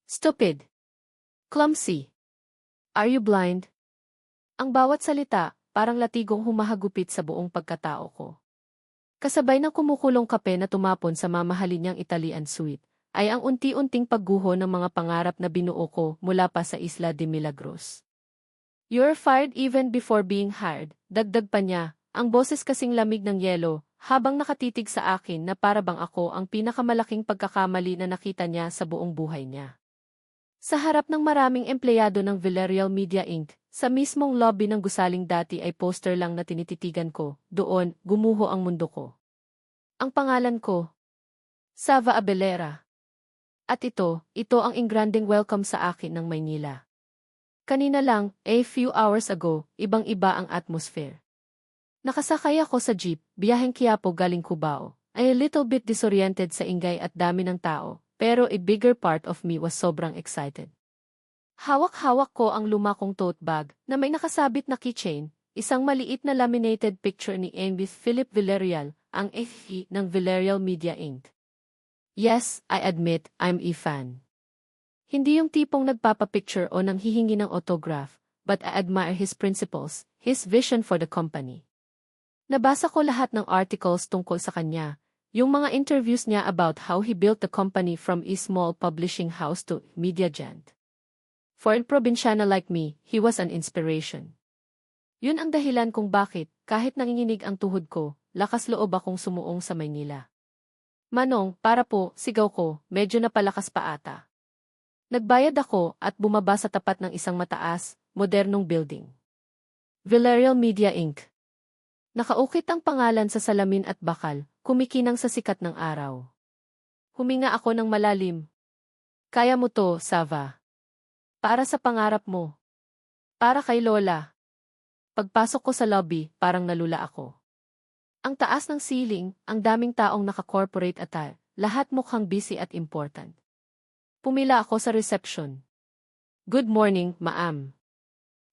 Stupid. Clumsy. Are you blind? Ang bawat salita, parang latigong humahagupit sa buong pagkatao ko. Kasabay ng kumukulong kape na tumapon sa mamahalin niyang Italian suite, ay ang unti-unting pagguho ng mga pangarap na binuo ko mula pa sa Isla de Milagros. You're fired even before being hired, dagdag pa niya, ang boses kasing lamig ng yelo, habang nakatitig sa akin na para bang ako ang pinakamalaking pagkakamali na nakita niya sa buong buhay niya. Sa harap ng maraming empleyado ng Villarreal Media Inc., sa mismong lobby ng gusaling dati ay poster lang na tinititigan ko, doon, gumuho ang mundo ko. Ang pangalan ko, Sava Abelera. At ito ang ingranding welcome sa akin ng Maynila. Kanina lang, a few hours ago, ibang-iba ang atmosphere. Nakasakay ako sa jeep, biyaheng Quiapo galing Cubao, ay a little bit disoriented sa ingay at dami ng tao. Pero a bigger part of me was sobrang excited. Hawak-hawak ko ang lumakong tote bag na may nakasabit na keychain, isang maliit na laminated picture ni Amy Philip Villarreal, ang FE ng Villarreal Media Inc. Yes, I admit, I'm a fan. Hindi yung tipong nagpapapicture o nang hihingi ng autograph, but I admire his principles, his vision for the company. Nabasa ko lahat ng articles tungkol sa kanya, yung mga interviews niya about how he built the company from a small publishing house to media giant. For a probinsyana like me, he was an inspiration. Yun ang dahilan kung bakit, kahit nanginginig ang tuhod ko, lakas loob akong sumuong sa Maynila. Manong, para po, sigaw ko, medyo napalakas pa ata. Nagbayad ako at bumaba sa tapat ng isang mataas, modernong building. Villarreal Media Inc. Nakaukit ang pangalan sa salamin at bakal, kumikinang sa sikat ng araw. Huminga ako ng malalim. Kaya mo to, Sava. Para sa pangarap mo. Para kay Lola. Pagpasok ko sa lobby, parang nalula ako. Ang taas ng ceiling, ang daming taong naka-corporate attire, lahat mukhang busy at important. Pumila ako sa reception. Good morning, ma'am.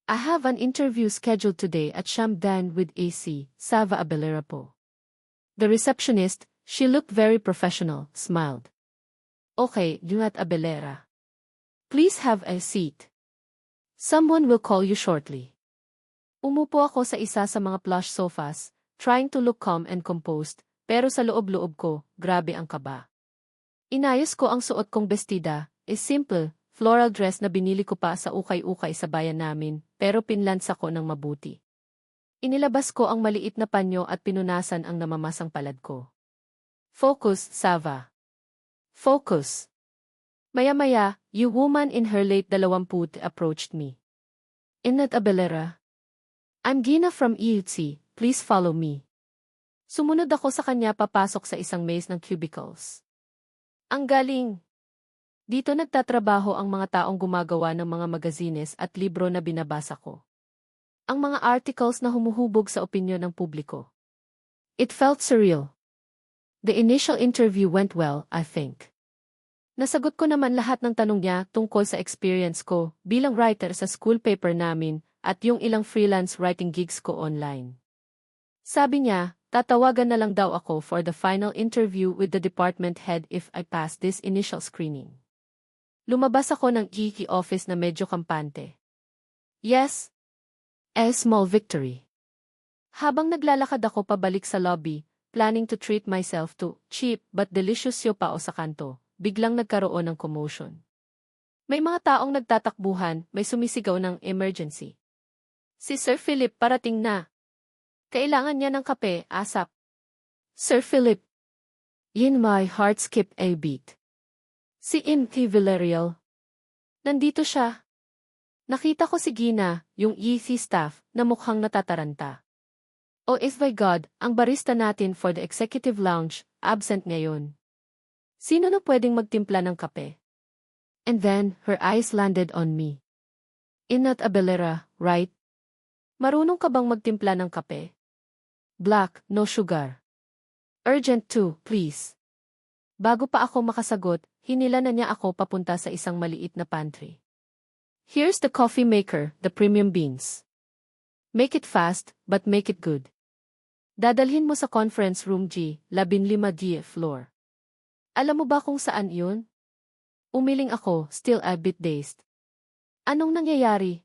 I have an interview scheduled today at Shamdan with AC, Sava Abelera po. The receptionist, she looked very professional, smiled. Okay, Junat Abelera. Please have a seat. Someone will call you shortly. Umupo ako sa isa sa mga plush sofas, trying to look calm and composed, pero sa loob-loob ko, grabe ang kaba. Inayos ko ang suot kong bestida, a simple, floral dress na binili ko pa sa ukay-ukay sa bayan namin, pero pinlansa ko ng mabuti. Inilabas ko ang maliit na panyo at pinunasan ang namamasang palad ko. Focus, Sava. Focus. Maya-maya, you woman in her late 20 approached me. Inat Abelera. I'm Gina from EUC, please follow me. Sumunod ako sa kanya papasok sa isang maze ng cubicles. Ang galing! Dito nagtatrabaho ang mga taong gumagawa ng mga magazines at libro na binabasa ko. Ang mga articles na humuhubog sa opinyon ng publiko. It felt surreal. The initial interview went well, I think. Nasagot ko naman lahat ng tanong niya tungkol sa experience ko bilang writer sa school paper namin at yung ilang freelance writing gigs ko online. Sabi niya, tatawagan na lang daw ako for the final interview with the department head if I pass this initial screening. Lumabas ako ng geeky office na medyo kampante. Yes, a small victory. Habang naglalakad ako pabalik sa lobby, planning to treat myself to cheap but delicious siopaw sa kanto, biglang nagkaroon ng commotion. May mga taong nagtatakbuhan, may sumisigaw ng emergency. Si Sir Philip parating na. Kailangan niya ng kape, asap. Sir Philip. In my heart skipped a beat. Si M.T. Villarreal. Nandito siya. Nakita ko si Gina, yung EC staff, na mukhang natataranta. Oh if by God, ang barista natin for the executive lounge, absent ngayon. Sino na pwedeng magtimpla ng kape? And then, her eyes landed on me. Inat Abelera, right? Marunong ka bang magtimpla ng kape? Black, no sugar. Urgent too, please. Bago pa ako makasagot, hinila na niya ako papunta sa isang maliit na pantry. Here's the coffee maker, the premium beans. Make it fast, but make it good. Dadalhin mo sa conference room G, 15D floor. Alam mo ba kung saan yun? Umiling ako, still a bit dazed. Anong nangyayari?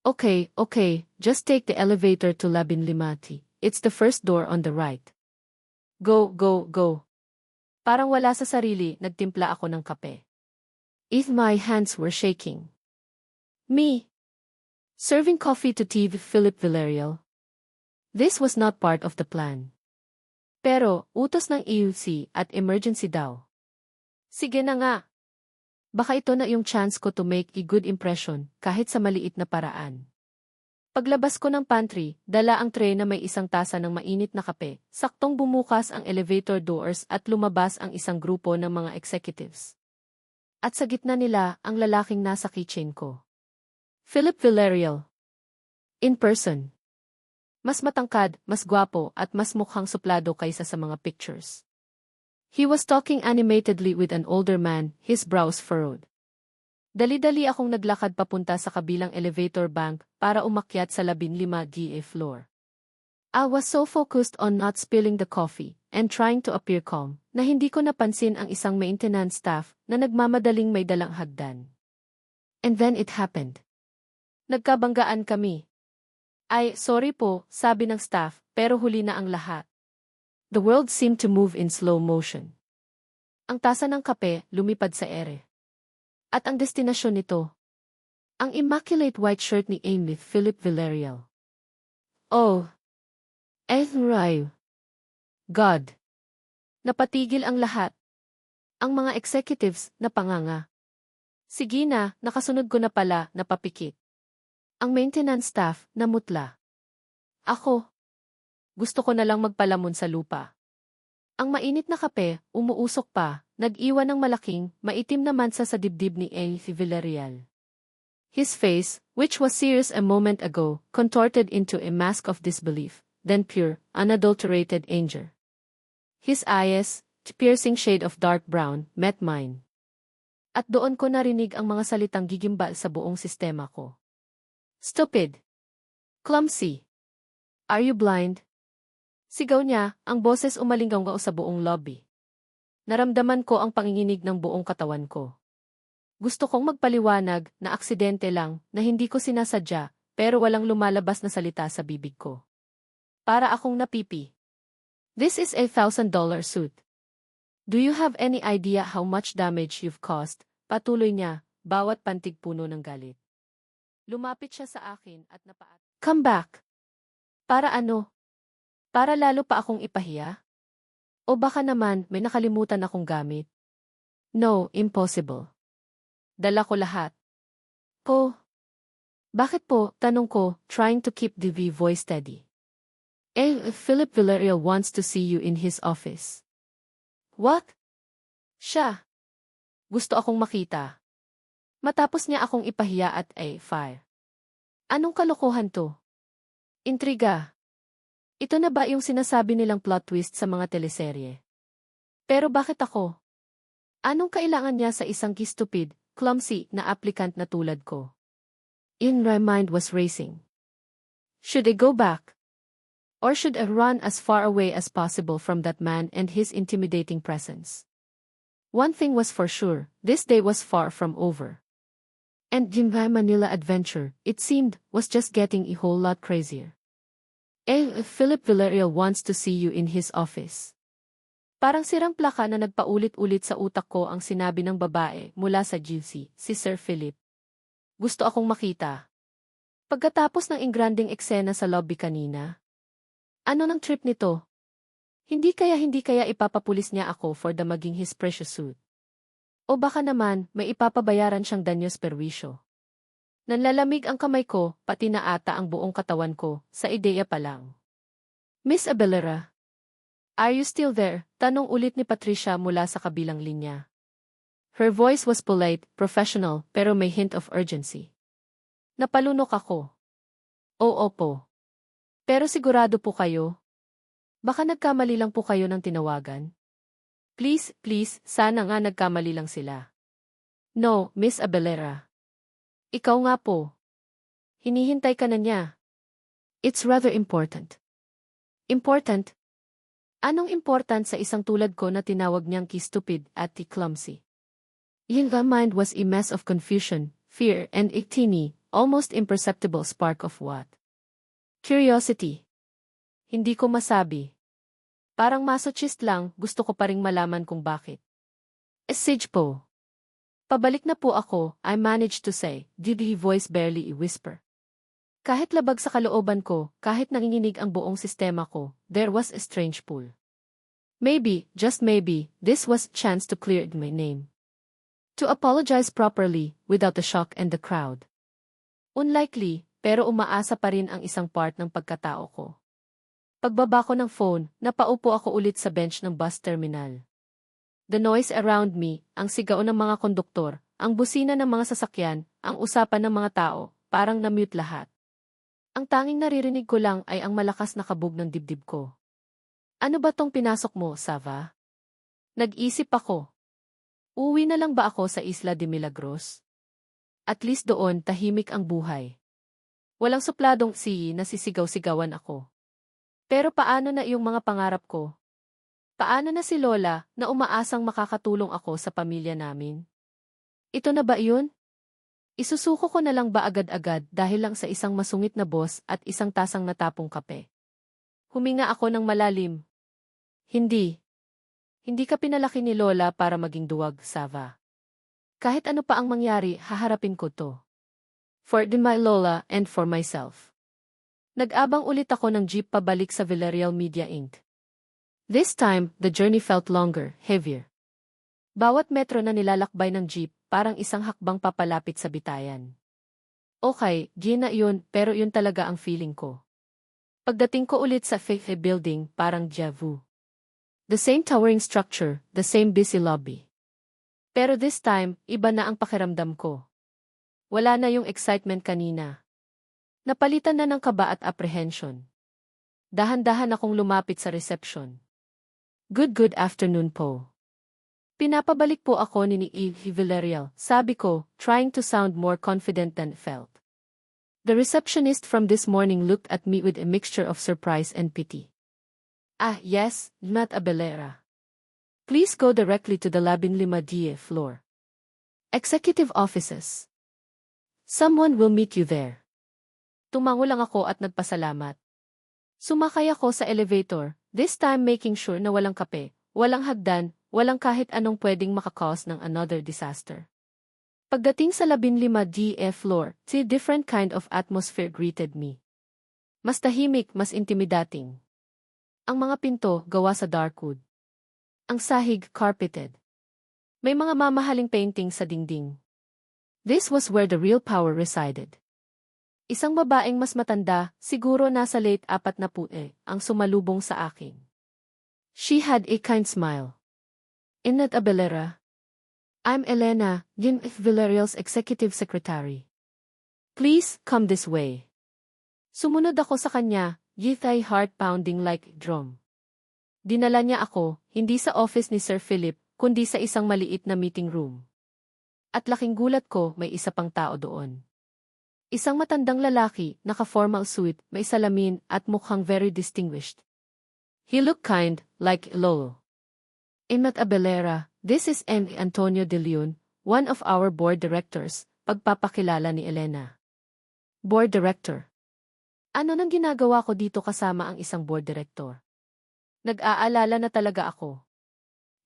Okay, just take the elevator to Labin Limati. It's the first door on the right. Go. Parang wala sa sarili, nagtimpla ako ng kape. If my hands were shaking. Me. Serving coffee to TV Philip Villarreal. This was not part of the plan. Pero, utos ng EUC at emergency daw. Sige na nga. Baka ito na yung chance ko to make a good impression, kahit sa maliit na paraan. Paglabas ko ng pantry, dala ang tray na may isang tasa ng mainit na kape, saktong bumukas ang elevator doors at lumabas ang isang grupo ng mga executives. At sa gitna nila, ang lalaking nasa kitchen ko. Philip Villarreal. In person. Mas matangkad, mas gwapo at mas mukhang suplado kaysa sa mga pictures. He was talking animatedly with an older man, his brows furrowed. Dali-dali akong naglakad papunta sa kabilang elevator bank para umakyat sa 15 floor. I was so focused on not spilling the coffee and trying to appear calm na hindi ko napansin ang isang maintenance staff na nagmamadaling may dalang hagdan. And then it happened. Nagkabanggaan kami. Ay, sorry po, sabi ng staff, pero huli na ang lahat. The world seemed to move in slow motion. Ang tasa ng kape lumipad sa ere. At ang destinasyon nito, ang immaculate white shirt ni Amy Philip Villarreal. Oh! Right. God! Napatigil ang lahat. Ang mga executives napanganga. Sige na, nakasunod ko na pala, napapikit. Ang maintenance staff namutla. Ako. Gusto ko na lang magpalamon sa lupa. Ang mainit na kape, umuusok pa, nag-iwan ng malaking, maitim na mansa sa dibdib ni Amy Villarreal. His face, which was serious a moment ago, contorted into a mask of disbelief, then pure, unadulterated anger. His eyes, piercing shade of dark brown, met mine. At doon ko narinig ang mga salitang gigimbal sa buong sistema ko. Stupid! Clumsy! Are you blind? Sigaw niya, ang boses umalinggaw sa buong lobby. Naramdaman ko ang panginginig ng buong katawan ko. Gusto kong magpaliwanag na aksidente lang, na hindi ko sinasadya, pero walang lumalabas na salita sa bibig ko. Para akong napipi. This is a $1,000 suit. Do you have any idea how much damage you've caused? Patuloy niya, bawat pantig puno ng galit. Lumapit siya sa akin at napaat. Come back! Para ano? Para lalo pa akong ipahiya? O baka naman may nakalimutan akong gamit? No, impossible. Dala ko lahat. Po. Bakit po, tanong ko, trying to keep the voice steady. Philip Villarreal wants to see you in his office. What? Siya. Gusto akong makita. Matapos niya akong ipahiya at fire. Anong kalokohan to? Intriga. Ito na ba yung sinasabi nilang plot twist sa mga teleserye? Pero bakit ako? Anong kailangan niya sa isang stupid, clumsy na applicant na tulad ko? My mind was racing. Should I go back? Or should I run as far away as possible from that man and his intimidating presence? One thing was for sure, this day was far from over. And my Manila adventure, it seemed, was just getting a whole lot crazier. Philip Villarreal wants to see you in his office. Parang sirang plaka na nagpaulit-ulit sa utak ko ang sinabi ng babae mula sa GC, si Sir Philip. Gusto akong makita. Pagkatapos ng ingranding eksena sa lobby kanina. Ano ng trip nito? Hindi kaya ipapapulis niya ako for the maging his precious suit. O baka naman, may ipapabayaran siyang danyos perwisyo. Nanlalamig ang kamay ko, pati na ata ang buong katawan ko, sa ideya pa lang. Miss Abelera, are you still there? Tanong ulit ni Patricia mula sa kabilang linya. Her voice was polite, professional, pero may hint of urgency. Napalunok ako. Oo po. Pero sigurado po kayo? Baka nagkamali lang po kayo ng tinawagan? Please, sana nga nagkamali lang sila. No, Miss Abelera. Ikaw nga po. Hinihintay ka na niya. It's rather important. Important? Anong important sa isang tulad ko na tinawag niyang ki-stupid at ki-clumsy? Ying's mind was a mess of confusion, fear, and a teeny, almost imperceptible spark of what? Curiosity. Hindi ko masabi. Parang masochist lang, gusto ko pa ring malaman kung bakit. Sige po. Pabalik na po ako, I managed to say, did he voice barely a whisper. Kahit labag sa kalooban ko, kahit nanginginig ang buong sistema ko, there was a strange pull. Maybe, just maybe, this was a chance to clear my name. To apologize properly, without the shock and the crowd. Unlikely, pero umaasa pa rin ang isang part ng pagkatao ko. Pagbaba ko ng phone, napaupo ako ulit sa bench ng bus terminal. The noise around me, ang sigaw ng mga konduktor, ang busina ng mga sasakyan, ang usapan ng mga tao, parang na-mute lahat. Ang tanging naririnig ko lang ay ang malakas na kabog ng dibdib ko. Ano ba tong pinasok mo, Sava? Nag-isip ako. Uwi na lang ba ako sa Isla de Milagros? At least doon tahimik ang buhay. Walang supladong nasisigaw-sigawan ako. Pero paano na yung mga pangarap ko? Paano na si Lola na umaasang makakatulong ako sa pamilya namin? Ito na ba yun? Isusuko ko na lang ba agad-agad dahil lang sa isang masungit na boss at isang tasang natapong kape? Huminga ako ng malalim. Hindi. Hindi ka pinalaki ni Lola para maging duwag, Sava. Kahit ano pa ang mangyari, haharapin ko to. For my Lola and for myself. Nag-abang ulit ako ng jeep pabalik sa Villarreal Media Inc. This time, the journey felt longer, heavier. Bawat metro na nilalakbay ng jeep, parang isang hakbang papalapit sa bitayan. Okay, Gina yun, pero yun talaga ang feeling ko. Pagdating ko ulit sa Faith Building, parang déjà vu. The same towering structure, the same busy lobby. Pero this time, iba na ang pakiramdam ko. Wala na yung excitement kanina. Napalitan na ng kaba at apprehension. Dahan-dahan akong lumapit sa reception. Good afternoon po. Pinapabalik po ako ni Eve Villarreal, sabi ko, trying to sound more confident than felt. The receptionist from this morning looked at me with a mixture of surprise and pity. Ah, yes, Mat Abelera. Please go directly to the Labin Lima D floor. Executive offices. Someone will meet you there. Tumango lang ako at nagpasalamat. Sumakay ako sa elevator, this time making sure na walang kape, walang hagdan, walang kahit anong pwedeng makakause ng another disaster. Pagdating sa 15D floor, a different kind of atmosphere greeted me. Mas tahimik, mas intimidating. Ang mga pinto, gawa sa dark wood. Ang sahig, carpeted. May mga mamahaling painting sa dingding. This was where the real power resided. Isang babaeng mas matanda, siguro nasa late 40, ang sumalubong sa akin. She had a kind smile. Inat Abelera. I'm Elena, Gin Villarreal's executive secretary. Please, come this way. Sumunod ako sa kanya, with a heart pounding like a drum. Dinala niya ako, hindi sa office ni Sir Philip, kundi sa isang maliit na meeting room. At laking gulat ko, may isa pang tao doon. Isang matandang lalaki, naka-formal suit, may salamin, at mukhang very distinguished. He looked kind, like Lolo. Inat Abelera, this is Antonio De Leon, one of our board directors, pagpapakilala ni Elena. Board director. Ano nang ginagawa ko dito kasama ang isang board director? Nag-aalala na talaga ako.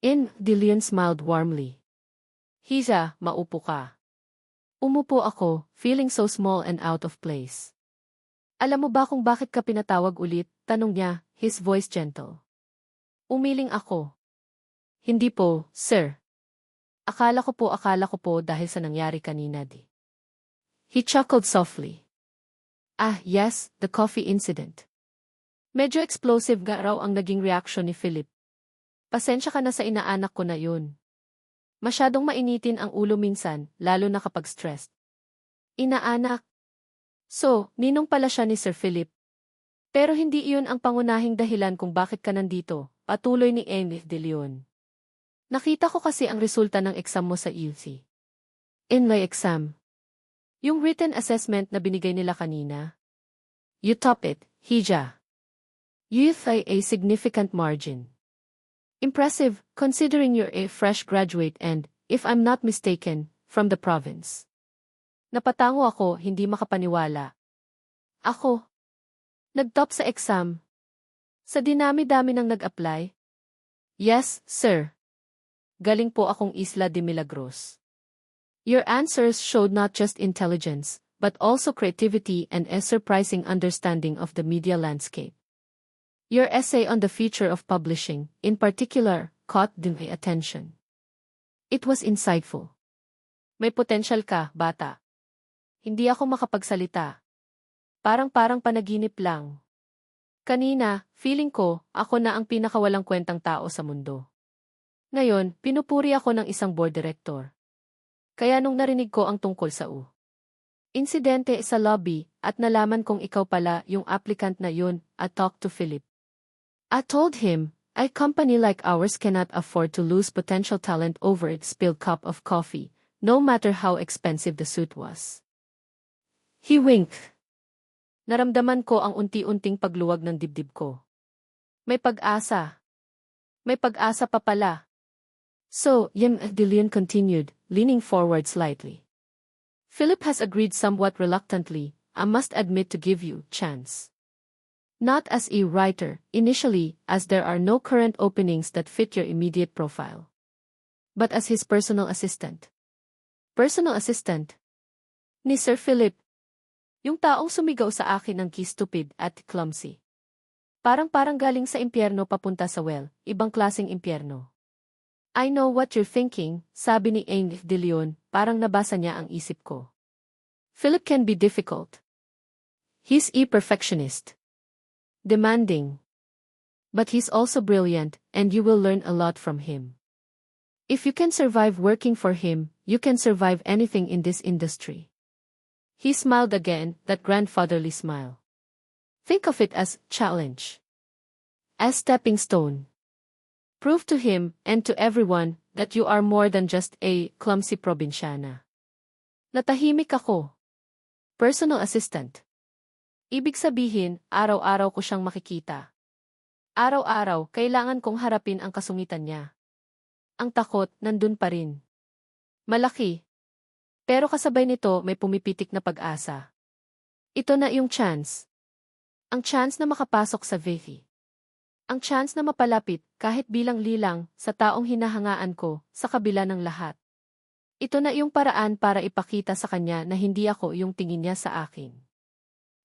De Leon smiled warmly. Hiza, maupo ka. Umupo ako, feeling so small and out of place. Alam mo ba kung bakit ka pinatawag ulit? Tanong niya, his voice gentle. Umiling ako. Hindi po, sir. Akala ko po dahil sa nangyari kanina di. He chuckled softly. Ah, yes, the coffee incident. Medyo explosive nga raw ang naging reaction ni Philip. Pasensya ka na sa inaanak ko na yun. Masyadong mainitin ang ulo minsan, lalo na kapag stressed. Inaanak. So, ninong pala siya ni Sir Philip. Pero hindi iyon ang pangunahing dahilan kung bakit ka nandito, patuloy ni Enrique de Leon. Nakita ko kasi ang resulta ng exam mo sa IELTS. In my exam. Yung written assessment na binigay nila kanina. You top it, Hija. You have a significant margin. Impressive, considering you're a fresh graduate and, if I'm not mistaken, from the province. Napatango ako, hindi makapaniwala. Ako. Nag-top sa exam. Sa dinami-dami ng nag-apply? Yes, sir. Galing po akong Isla de Milagros. Your answers showed not just intelligence, but also creativity and a surprising understanding of the media landscape. Your essay on the future of publishing, in particular, caught my attention. It was insightful. May potential ka, bata. Hindi ako makapagsalita. Parang panaginip lang. Kanina, feeling ko, ako na ang pinakawalang kwentang tao sa mundo. Ngayon, pinupuri ako ng isang board director. Kaya nung narinig ko ang tungkol sa insidente sa lobby at nalaman kong ikaw pala yung applicant na yun, I talked to Philip. I told him, a company like ours cannot afford to lose potential talent over its spilled cup of coffee, no matter how expensive the suit was. He winked. Naramdaman ko ang unti-unting pagluwag ng dibdib ko. May pag-asa. May pag-asa pa pala. So, Dillion continued, leaning forward slightly. Philip has agreed somewhat reluctantly, I must admit, to give you chance. Not as a writer, initially, as there are no current openings that fit your immediate profile. But as his personal assistant. Personal assistant? Ni Sir Philip. Yung taong sumigaw sa akin ng stupid at clumsy. Parang galing sa impyerno papunta sa ibang klaseng impyerno. I know what you're thinking, sabi ni Ain de Leon, parang nabasa niya ang isip ko. Philip can be difficult. He's a perfectionist. Demanding. But he's also brilliant, and you will learn a lot from him. If you can survive working for him, you can survive anything in this industry. He smiled again, that grandfatherly smile. Think of it as challenge. As stepping stone. Prove to him, and to everyone, that you are more than just a clumsy probinsyana. Natahimik ako. Personal assistant. Ibig sabihin, araw-araw ko siyang makikita. Araw-araw, kailangan kong harapin ang kasungitan niya. Ang takot, nandun pa rin. Malaki. Pero kasabay nito may pumipitik na pag-asa. Ito na yung chance. Ang chance na makapasok sa VP. Ang chance na mapalapit, kahit bilang-lilang, sa taong hinahangaan ko, sa kabila ng lahat. Ito na yung paraan para ipakita sa kanya na hindi ako yung tingin niya sa akin.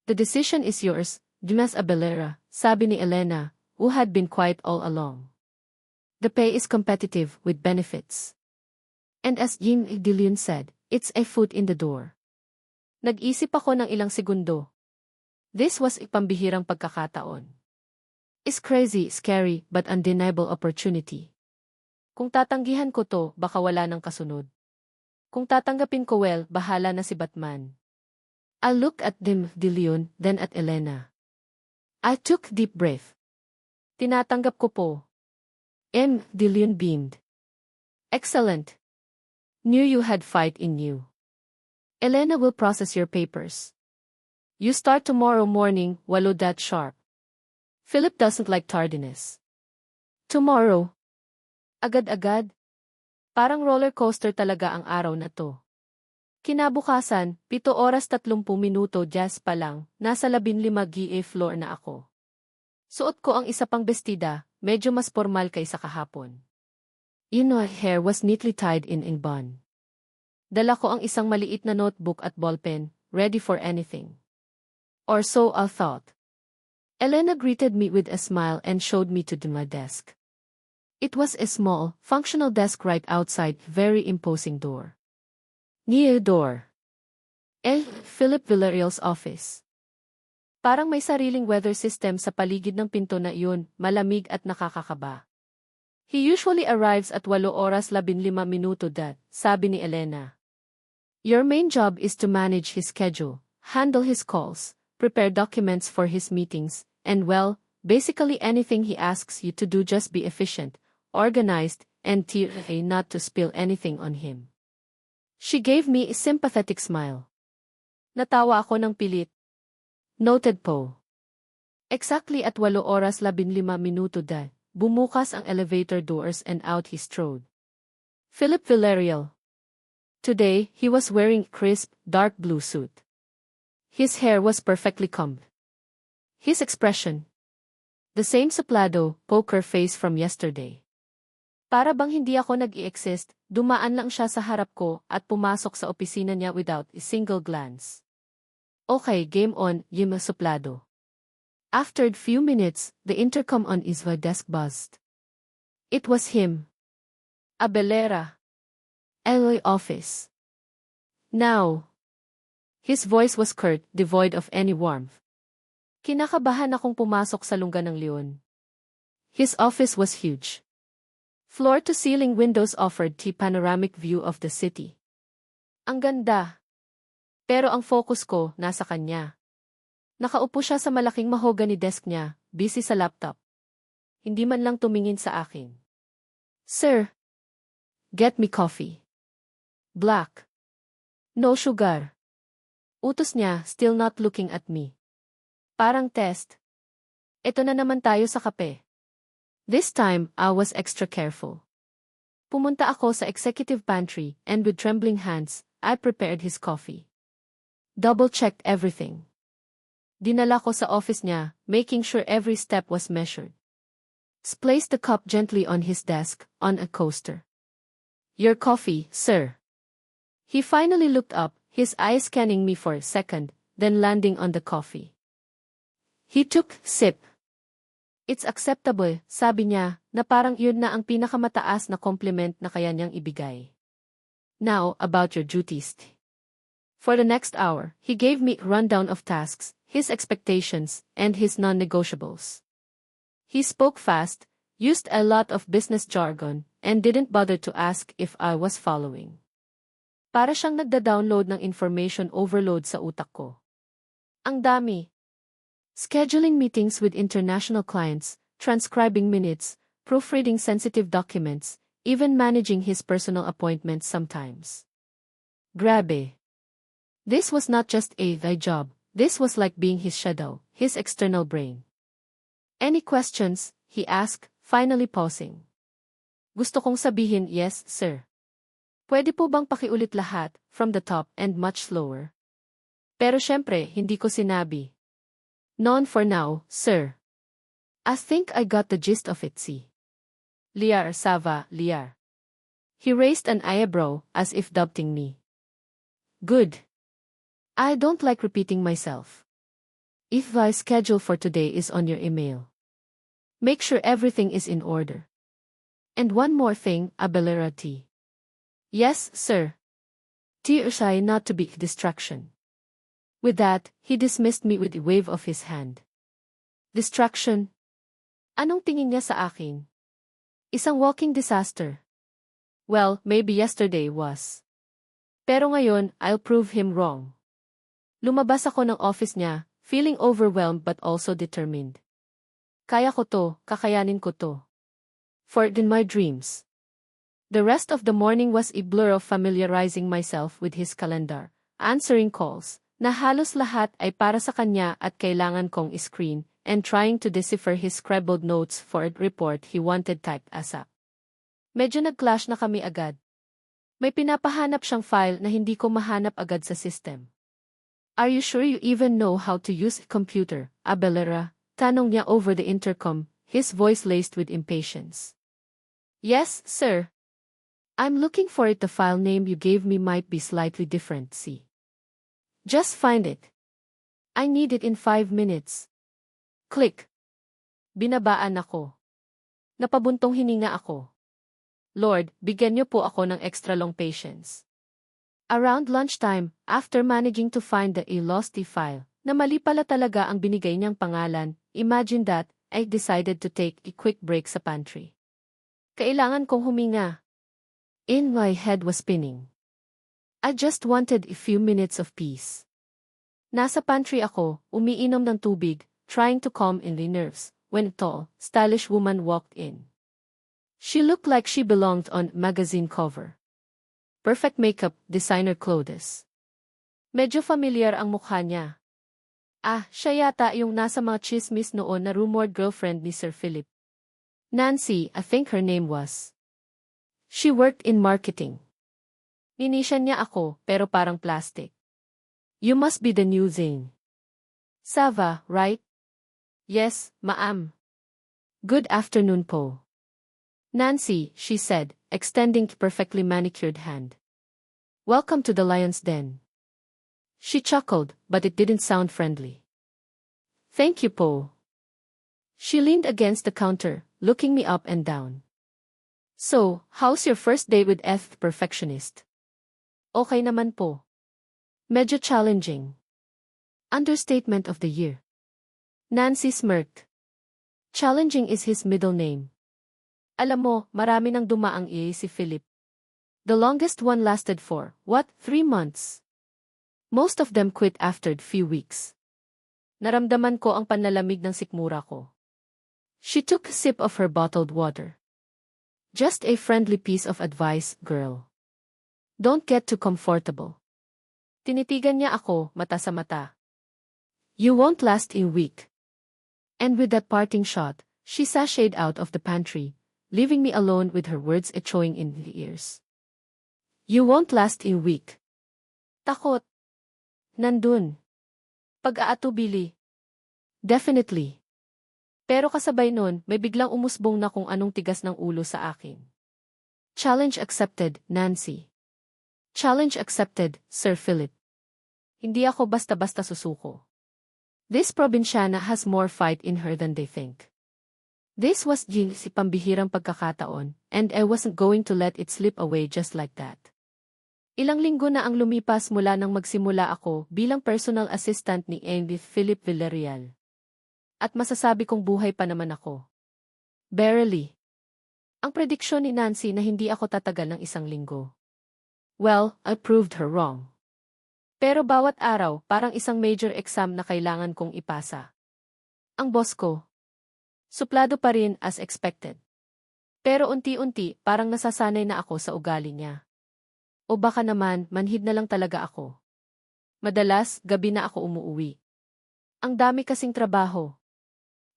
The decision is yours, Dimas Abelera, sabi ni Elena, who had been quiet all along. The pay is competitive with benefits. And as Jean Dillion said, it's a foot in the door. Nag-isip ako ng ilang segundo. This was ipambihirang pagkakataon. It's crazy, scary, but undeniable opportunity. Kung tatanggihan ko to, baka wala nang kasunod. Kung tatanggapin ko, bahala na si Batman. I looked at them, Dillion, then at Elena. I took deep breath. Tinatanggap ko po. Dillion beamed. Excellent. Knew you had fight in you. Elena will process your papers. You start tomorrow morning, 8 sharp. Philip doesn't like tardiness. Tomorrow. Agad-agad. Parang roller coaster talaga ang araw na to. Kinabukasan, 7:30 jazz pa lang, nasa 15 GA floor na ako. Suot ko ang isa pang bestida, medyo mas formal kaysa kahapon. My hair was neatly tied in bun. Dala ko ang isang maliit na notebook at ballpen, ready for anything. Or so I thought. Elena greeted me with a smile and showed me to my desk. It was a small, functional desk right outside very imposing door. Near door. Philip Villarreal's office. Parang may sariling weather system sa paligid ng pinto na iyon, malamig at nakakakaba. He usually arrives at 8:15, sabi ni Elena. Your main job is to manage his schedule, handle his calls, prepare documents for his meetings, and basically anything he asks you to do. Just be efficient, organized, and not to spill anything on him. She gave me a sympathetic smile. Natawa ako ng pilit. Noted po. Exactly at 8:15, bumukas ang elevator doors and out he strode. Philip Villarreal. Today, he was wearing a crisp, dark blue suit. His hair was perfectly combed. His expression. The same suplado, poker face from yesterday. Para bang hindi ako nag-i-exist, dumaan lang siya sa harap ko at pumasok sa opisina niya without a single glance. Okay, game on, yung suplado. After a few minutes, the intercom on his desk buzzed. It was him. Abelera. LA office. Now. His voice was curt, devoid of any warmth. Kinakabahan akong pumasok sa lungga ng leon. His office was huge. Floor-to-ceiling windows offered a panoramic view of the city. Ang ganda. Pero ang focus ko nasa kanya. Nakaupo siya sa malaking mahogany desk niya, busy sa laptop. Hindi man lang tumingin sa akin. Sir. Get me coffee. Black. No sugar. Utos niya, still not looking at me. Parang test. Ito na naman tayo sa kape. This time, I was extra careful. Pumunta ako sa executive pantry and with trembling hands, I prepared his coffee. Double-checked everything. Dinala ko sa office niya, making sure every step was measured. Placed the cup gently on his desk, on a coaster. Your coffee, sir. He finally looked up, his eyes scanning me for a second, then landing on the coffee. He took a sip. It's acceptable, sabi niya, na parang yun na ang pinakamataas na compliment na kaya niyang ibigay. Now, about your duties. For the next hour, he gave me a rundown of tasks, his expectations, and his non-negotiables. He spoke fast, used a lot of business jargon, and didn't bother to ask if I was following. Para siyang nagda-download ng information overload sa utak ko. Ang dami. Scheduling meetings with international clients, transcribing minutes, proofreading sensitive documents, even managing his personal appointments sometimes. Grabe. This was not just a job, this was like being his shadow, his external brain. Any questions? He asked, finally pausing. Gusto kong sabihin, yes, sir. Pwede po bang pakiulit lahat, from the top and much slower? Pero syempre, hindi ko sinabi. None for now, sir. I think I got the gist of it, see. Liar, Sava, liar. He raised an eyebrow, as if doubting me. Good. I don't like repeating myself. If the schedule for today is on your email. Make sure everything is in order. And one more thing, Abelera T. Yes, sir. T. Not to be a distraction. With that, he dismissed me with a wave of his hand. Distraction? Anong tingin niya sa akin? Isang walking disaster. Well, maybe yesterday was. Pero ngayon, I'll prove him wrong. Lumabas ako ng office niya, feeling overwhelmed but also determined. Kaya ko to, kakayanin ko to. For in my dreams. The rest of the morning was a blur of familiarizing myself with his calendar, answering calls, na halos lahat ay para sa kanya at kailangan kong screen, and trying to decipher his scribbled notes for a report he wanted typed ASAP. Medyo nag-clash na kami agad. May pinapahanap siyang file na hindi ko mahanap agad sa system. Are you sure you even know how to use a computer, Abelera? Tanong niya over the intercom, his voice laced with impatience. Yes, sir. I'm looking for it. The file name you gave me might be slightly different, see. Just find it. I need it in 5 minutes. Click. Binabaan ako. Napabuntong hininga ako. Lord, bigyan niyo po ako ng extra long patience. Around lunchtime, after managing to find the lost file, na mali pala talaga ang binigay niyang pangalan, imagine that, I decided to take a quick break sa pantry. Kailangan kong huminga. My head was spinning. I just wanted a few minutes of peace. Nasa pantry ako, umiinom ng tubig, trying to calm in the nerves, when a tall, stylish woman walked in. She looked like she belonged on magazine cover. Perfect makeup, designer clothes. Medyo familiar ang mukha niya. Siya yata yung nasa mga chismis noon na rumored girlfriend ni Sir Philip. Nancy, I think her name was. She worked in marketing. Ninisyan niya ako, pero parang plastic. You must be the new Zane. Sava, right? Yes, ma'am. Good afternoon po. Nancy, she said, extending perfectly manicured hand. Welcome to the Lion's Den. She chuckled, but it didn't sound friendly. Thank you po. She leaned against the counter, looking me up and down. So, how's your first day with F perfectionist? Okay naman po. Medyo challenging. Understatement of the year. Nancy smirked. Challenging is his middle name. Alam mo, marami nang dumaang si Philip. The longest one lasted for, 3 months? Most of them quit after few weeks. Naramdaman ko ang panlalamig ng sikmura ko. She took a sip of her bottled water. Just a friendly piece of advice, girl. Don't get too comfortable. Tinitigan niya ako, mata sa mata. You won't last a week. And with that parting shot, she sashayed out of the pantry, leaving me alone with her words echoing in the ears. You won't last a week. Takot. Nandun. Pag-aatubili. Definitely. Pero kasabay nun, may biglang umusbong na kung anong tigas ng ulo sa akin. Challenge accepted, Nancy. Challenge accepted, Sir Philip. Hindi ako basta-basta susuko. This probinsyana has more fight in her than they think. This was si pambihirang pagkakataon, and I wasn't going to let it slip away just like that. Ilang linggo na ang lumipas mula nang magsimula ako bilang personal assistant ni Andy Philip Villarreal. At masasabi kong buhay pa naman ako. Barely. Ang prediksyon ni Nancy na hindi ako tatagal ng 1 linggo. Well, I proved her wrong. Pero bawat araw, parang isang major exam na kailangan kong ipasa. Ang boss ko. Suplado pa rin as expected. Pero unti-unti, parang nasasanay na ako sa ugali niya. O baka naman, manhid na lang talaga ako. Madalas, gabi na ako umuuwi. Ang dami kasing trabaho.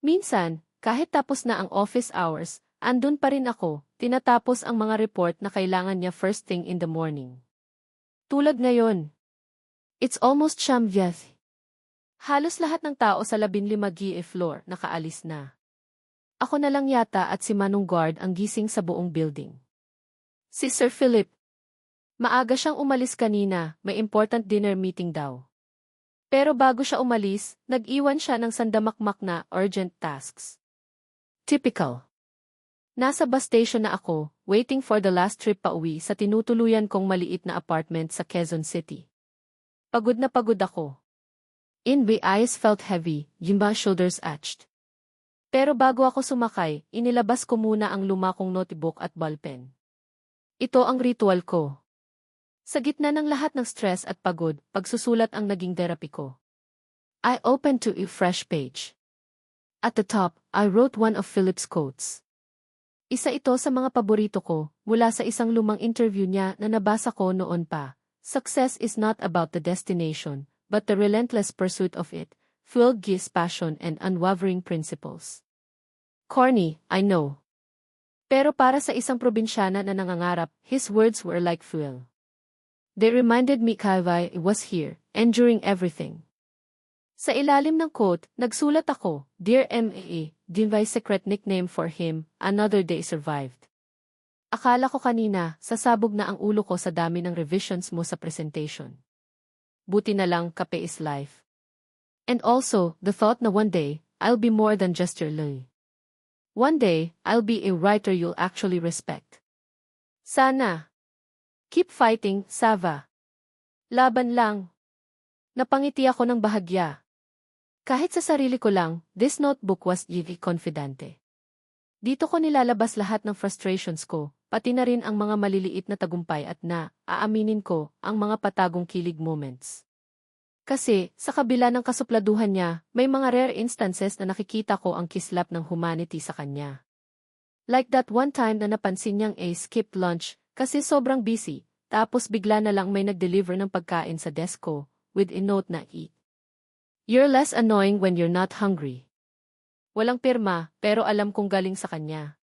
Minsan, kahit tapos na ang office hours, andun pa rin ako, tinatapos ang mga report na kailangan niya first thing in the morning. Tulad ngayon. It's almost Shamvyeth. Halos lahat ng tao sa 15 floor nakaalis na. Ako na lang yata at si Manong Guard ang gising sa buong building. Si Sir Philip. Maaga siyang umalis kanina, may important dinner meeting daw. Pero bago siya umalis, nag-iwan siya ng sandamakmak na urgent tasks. Typical. Nasa bus station na ako, waiting for the last trip pa uwi sa tinutuluyan kong maliit na apartment sa Quezon City. Pagod na pagod ako. My eyes felt heavy, my shoulders ached. Pero bago ako sumakay, inilabas ko muna ang luma kong notebook at ballpen. Ito ang ritual ko. Sa gitna ng lahat ng stress at pagod, pagsusulat ang naging therapy ko. I opened to a fresh page. At the top, I wrote one of Philip's quotes. Isa ito sa mga paborito ko, mula sa isang lumang interview niya na nabasa ko noon pa. Success is not about the destination, but the relentless pursuit of it, fueled by passion and unwavering principles. Corny, I know. Pero para sa isang probinsyana na nangangarap, his words were like fuel. They reminded me Kawai was here, enduring everything. Sa ilalim ng quote, nagsulat ako, Dear M.A., Divine secret nickname for him, another day survived. Akala ko kanina, sasabog na ang ulo ko sa dami ng revisions mo sa presentation. Buti na lang, kape is life. And also, the thought na one day, I'll be more than just your Louie. One day, I'll be a writer you'll actually respect. Sana. Keep fighting, Sava. Laban lang. Napangiti ako ng bahagya. Kahit sa sarili ko lang, this notebook was really confidente. Dito ko nilalabas lahat ng frustrations ko, pati na rin ang mga maliliit na tagumpay at aaminin ko, ang mga patagong kilig moments. Kasi, sa kabila ng kasupladuhan niya, may mga rare instances na nakikita ko ang kislap ng humanity sa kanya. Like that one time na napansin niyang skipped lunch, kasi sobrang busy, tapos bigla na lang may nag-deliver ng pagkain sa desk ko, with a note na eat. You're less annoying when you're not hungry. Walang pirma, pero alam kong galing sa kanya.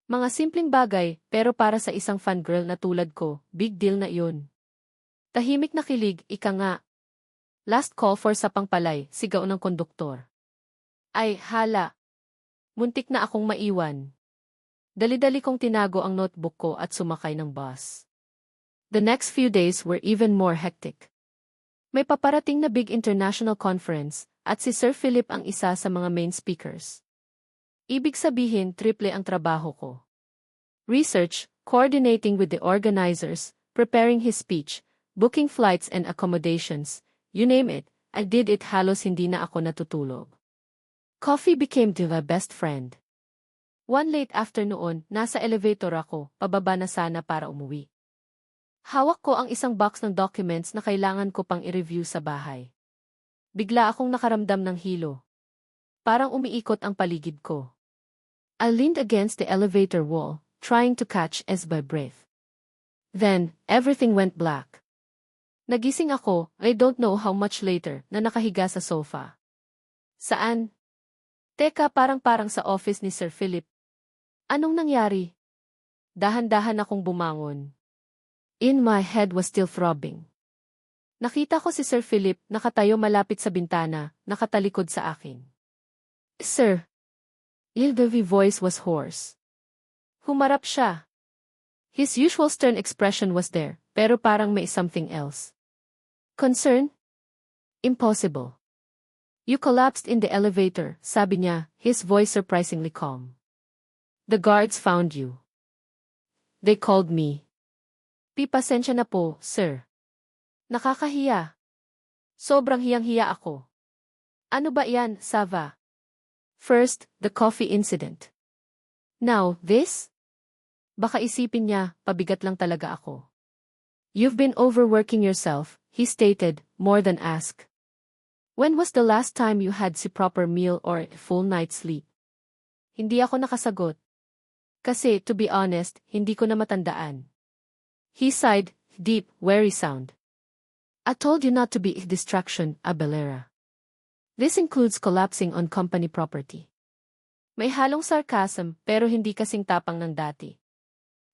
Mga simpleng bagay, pero para sa isang fangirl na tulad ko, big deal na iyon. Tahimik na kilig, ika nga. Last call for Sapangpalay, sigaw ng konduktor. Ay, hala. Muntik na akong maiwan. Dali-dali kong tinago ang notebook ko at sumakay ng bus. The next few days were even more hectic. May paparating na big international conference, at si Sir Philip ang isa sa mga main speakers. Ibig sabihin, triple ang trabaho ko. Research, coordinating with the organizers, preparing his speech, booking flights and accommodations, you name it, I did it, halos hindi na ako natutulog. Coffee became my best friend. One late afternoon, nasa elevator ako, pababa na sana para umuwi. Hawak ko ang isang box ng documents na kailangan ko pang i-review sa bahay. Bigla akong nakaramdam ng hilo. Parang umiikot ang paligid ko. I leaned against the elevator wall, trying to catch my breath. Then, everything went black. Nagising ako, I don't know how much later, na nakahiga sa sofa. Saan? Teka, parang sa office ni Sir Philip. Anong nangyari? Dahan-dahan akong bumangon. In my head was still throbbing. Nakita ko si Sir Philip, nakatayo malapit sa bintana, nakatalikod sa akin. Sir. Ildevi voice was hoarse. Humarap siya. His usual stern expression was there, pero parang may something else. Concern? Impossible. You collapsed in the elevator, sabi niya, his voice surprisingly calm. The guards found you. They called me. Pasensya na po, sir. Nakakahiya. Sobrang hiyang-hiya ako. Ano ba yan, Sava? First, the coffee incident. Now, this? Baka isipin niya, pabigat lang talaga ako. You've been overworking yourself, he stated, more than ask. When was the last time you had a proper meal or a full night's sleep? Hindi ako nakasagot. Kasi, to be honest, hindi ko na matandaan. He sighed, deep, weary sound. I told you not to be a distraction, Abelera. This includes collapsing on company property. May halong sarcasm, pero hindi kasing tapang ng dati.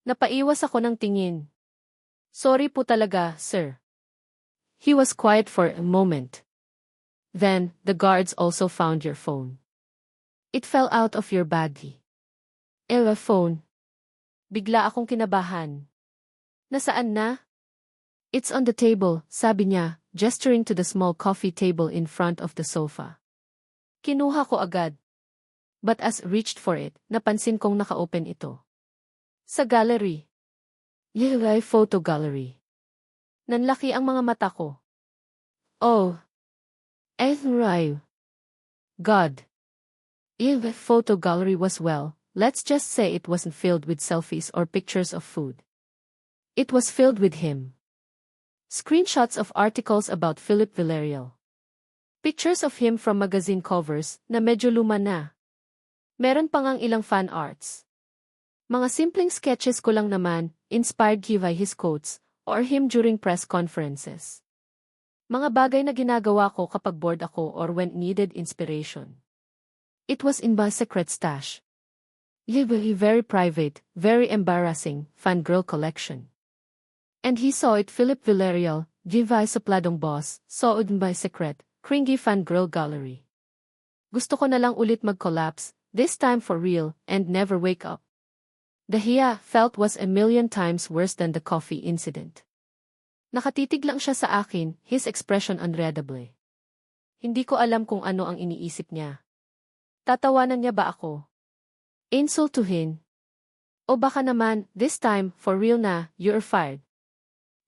Napaiwas ako ng tingin. Sorry po talaga, sir. He was quiet for a moment. Then, the guards also found your phone. It fell out of your bag. Phone. Bigla akong kinabahan. Nasaan na? It's on the table, sabi niya, gesturing to the small coffee table in front of the sofa. Kinuha ko agad. But as reached for it, napansin kong naka-open ito. Sa gallery. Yellow photo gallery. Nanlaki ang mga mata ko. Oh. Right. God. Yellow photo gallery was let's just say it wasn't filled with selfies or pictures of food. It was filled with him. Screenshots of articles about Philip Villarreal. Pictures of him from magazine covers na medyo luma na. Meron pa ngang ilang fan arts. Mga simpleng sketches ko lang naman, inspired by his quotes, or him during press conferences. Mga bagay na ginagawa ko kapag bored ako or when needed inspiration. It was in my secret stash. Very private, very embarrassing, fangirl collection. And he saw it, Philip Villarreal, Givay Sapladong boss, saw it in my secret, cringy fangirl gallery. Gusto ko na lang ulit mag-collapse, this time for real, and never wake up. The hiya felt was a million times worse than the coffee incident. Nakatitig lang siya sa akin, his expression unreadable. Hindi ko alam kung ano ang iniisip niya. Tatawanan niya ba ako? Insultuhin? O baka naman, this time, for real na, you're fired.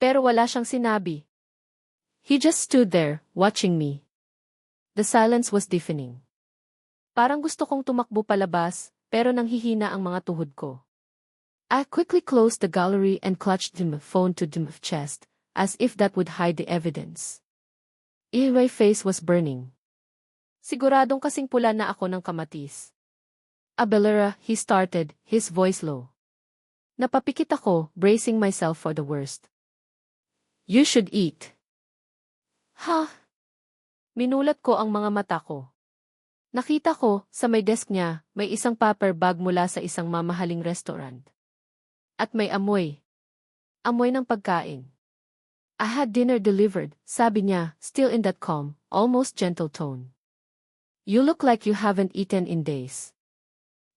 Pero wala siyang sinabi. He just stood there, watching me. The silence was deafening. Parang gusto kong tumakbo palabas, pero nanghihina ang mga tuhod ko. I quickly closed the gallery and clutched the phone to the chest, as if that would hide the evidence. My face was burning. Siguradong kasing pula na ako ng kamatis. Abelera, he started, his voice low. Napapikit ako, bracing myself for the worst. You should eat. Ha? Minulat ko ang mga mata ko. Nakita ko, sa may desk niya, may isang paper bag mula sa isang mamahaling restaurant. At may amoy. Amoy ng pagkain. I had dinner delivered, sabi niya, still in that calm, almost gentle tone. You look like you haven't eaten in days.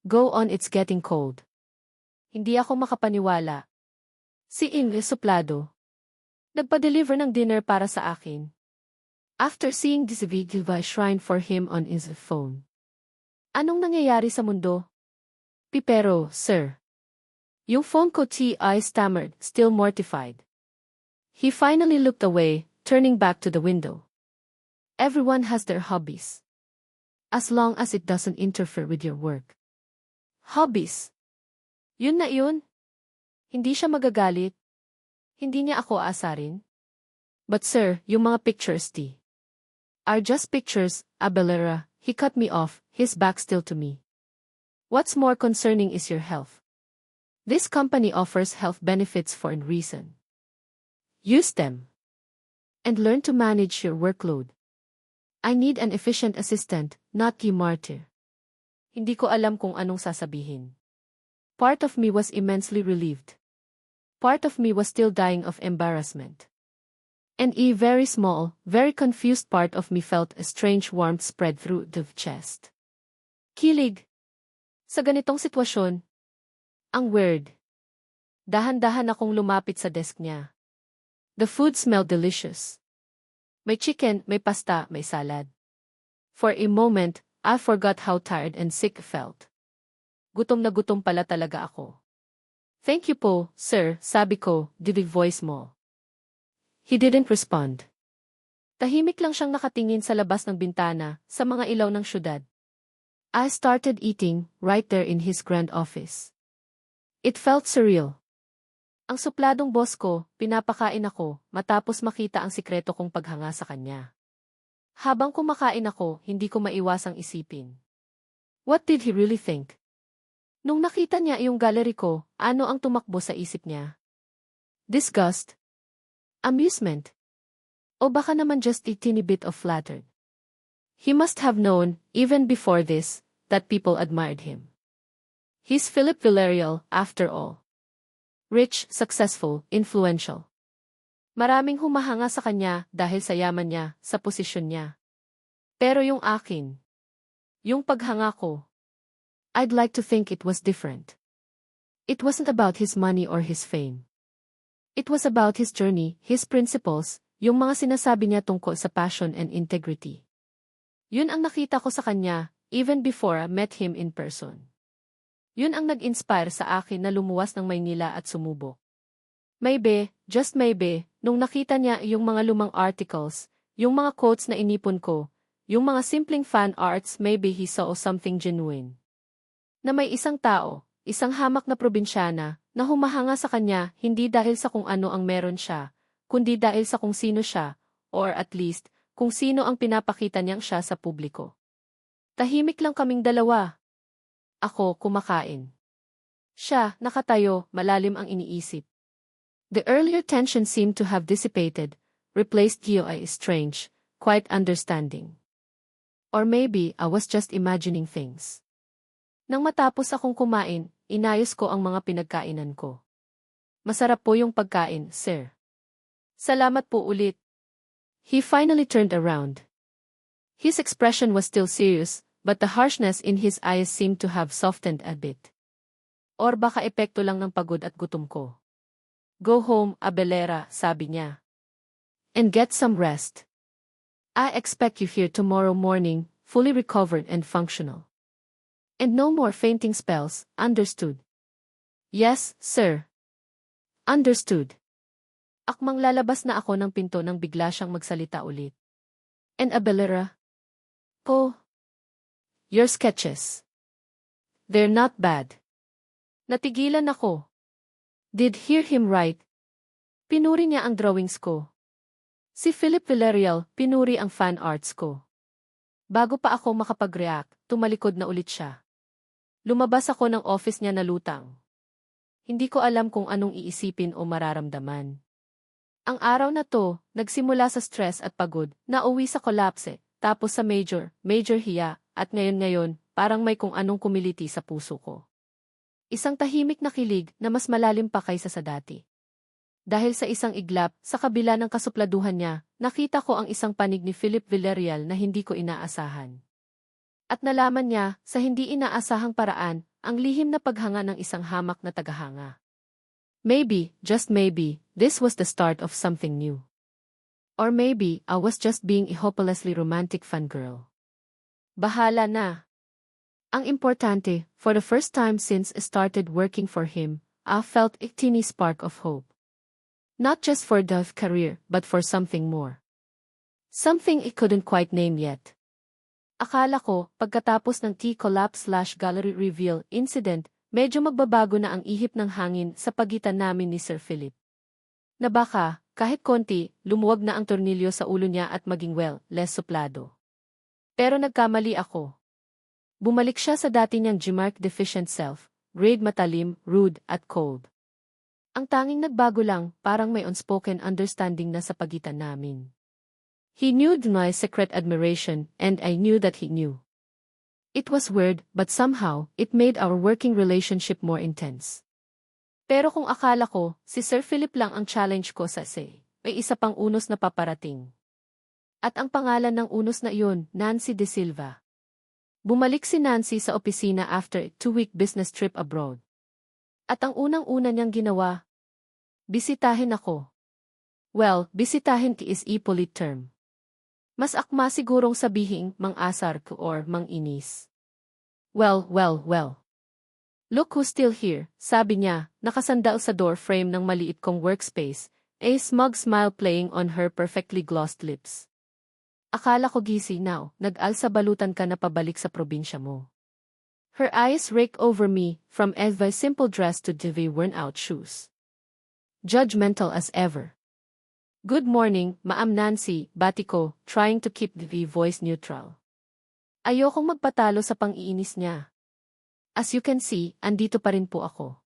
Go on, it's getting cold. Hindi ako makapaniwala. Si Inge suplado. Nagpa-deliver ng dinner para sa akin. After seeing this video I shrine for him on his phone. Anong nangyayari sa mundo? Pero, sir. Yung phone ko I stammered, still mortified. He finally looked away, turning back to the window. Everyone has their hobbies. As long as it doesn't interfere with your work. Hobbies. Yun na yun. Hindi siya magagalit. Hindi niya ako aasarin. But sir, yung mga pictures are just pictures, Abelera. He cut me off, his back still to me. What's more concerning is your health. This company offers health benefits for a reason. Use them. And learn to manage your workload. I need an efficient assistant, not you martyr. Hindi ko alam kung anong sasabihin. Part of me was immensely relieved. Part of me was still dying of embarrassment. And a very small, very confused part of me felt a strange warmth spread through the chest. Kilig. Sa ganitong sitwasyon. Ang weird. Dahan-dahan akong lumapit sa desk niya. The food smelled delicious. May chicken, may pasta, may salad. For a moment, I forgot how tired and sick I felt. Gutom na gutom pala talaga ako. Thank you po, sir, sabi ko, didig voice mo. He didn't respond. Tahimik lang siyang nakatingin sa labas ng bintana, sa mga ilaw ng syudad. I started eating, right there in his grand office. It felt surreal. Ang supladong boss ko, pinapakain ako, matapos makita ang sikreto kong paghanga sa kanya. Habang kumakain ako, hindi ko maiwasang isipin. What did he really think? Nung nakita niya yung gallery ko, ano ang tumakbo sa isip niya? Disgust? Amusement? O baka naman just a teeny bit of flattered? He must have known, even before this, that people admired him. He's Philip Villarreal, after all. Rich, successful, influential. Maraming humahanga sa kanya dahil sa yaman niya, sa posisyon niya. Pero yung akin, yung paghanga ko, I'd like to think it was different. It wasn't about his money or his fame. It was about his journey, his principles, yung mga sinasabi niya tungkol sa passion and integrity. Yun ang nakita ko sa kanya, even before I met him in person. Yun ang nag-inspire sa akin na lumuwas ng Maynila at sumubok. Maybe, just maybe, nung nakita niya yung mga lumang articles, yung mga quotes na inipon ko, yung mga simpleng fan arts, maybe he saw something genuine. Na may isang tao, isang hamak na probinsyana, na humahanga sa kanya hindi dahil sa kung ano ang meron siya, kundi dahil sa kung sino siya, or at least, kung sino ang pinapakita niyang siya sa publiko. Tahimik lang kaming dalawa. Ako, kumakain. Siya, nakatayo, malalim ang iniisip. The earlier tension seemed to have dissipated, replaced by a strange, quiet understanding. Or maybe I was just imagining things. Nang matapos akong kumain, inayos ko ang mga pinagkainan ko. Masarap po yung pagkain, sir. Salamat po ulit. He finally turned around. His expression was still serious, but the harshness in his eyes seemed to have softened a bit. Or baka epekto lang ng pagod at gutom ko. Go home, Abelera, sabi niya. And get some rest. I expect you here tomorrow morning, fully recovered and functional. And no more fainting spells, understood? Yes, sir. Understood. Akmang lalabas na ako ng pinto nang bigla siyang magsalita ulit. And Abelera? Po? Your sketches. They're not bad. Natigilan ako. Did hear him right? Pinuri niya ang drawings ko. Si Philip Villarreal, pinuri ang fan arts ko. Bago pa ako makapag-react, tumalikod na ulit siya. Lumabas ako ng office niya na lutang. Hindi ko alam kung anong iisipin o mararamdaman. Ang araw na to, nagsimula sa stress at pagod, nauwi sa kolapse, tapos sa major hiya, at ngayon, parang may kung anong kumiliti sa puso ko. Isang tahimik na kilig na mas malalim pa kaysa sa dati. Dahil sa isang iglap, sa kabila ng kasupladuhan niya, nakita ko ang isang panig ni Philip Villarreal na hindi ko inaasahan. At nalaman niya, sa hindi inaasahang paraan, ang lihim na paghanga ng isang hamak na tagahanga. Maybe, just maybe, this was the start of something new. Or maybe, I was just being a hopelessly romantic fangirl. Bahala na. Ang importante, for the first time since I started working for him, I felt a teeny spark of hope. Not just for the career, but for something more. Something I couldn't quite name yet. Akala ko, pagkatapos ng T-collapse/gallery reveal incident, medyo magbabago na ang ihip ng hangin sa pagitan namin ni Sir Philip. Na baka, kahit konti, lumuwag na ang tornilyo sa ulo niya at maging less suplado. Pero nagkamali ako. Bumalik siya sa dati niyang Gmark-deficient self, grade matalim, rude, at cold. Ang tanging nagbago lang, parang may unspoken understanding na sa pagitan namin. He knew my secret admiration, and I knew that he knew. It was weird, but somehow, it made our working relationship more intense. Pero kung akala ko, si Sir Philip lang ang challenge ko sa may isa pang unos na paparating. At ang pangalan ng unos na iyon, Nancy De Silva. Bumalik si Nancy sa opisina after a 2-week business trip abroad. At ang unang-una niyang ginawa, bisitahin ako. Well, bisitahin is a polite term. Mas akma sigurong sabihing mang-asar ko or mang-inis. Well. Look who's still here, sabi niya, nakasandal sa door frame ng maliit kong workspace, a smug smile playing on her perfectly glossed lips. Akala ko gising now, nag-alsa balutan ka na pabalik sa probinsya mo. Her eyes raked over me, from Eva's simple dress to Divvy's worn-out shoes. Judgmental as ever. Good morning, Ma'am Nancy, bati ko, trying to keep the voice neutral. Ayokong magpatalo sa pang-iinis niya. As you can see, andito pa rin po ako.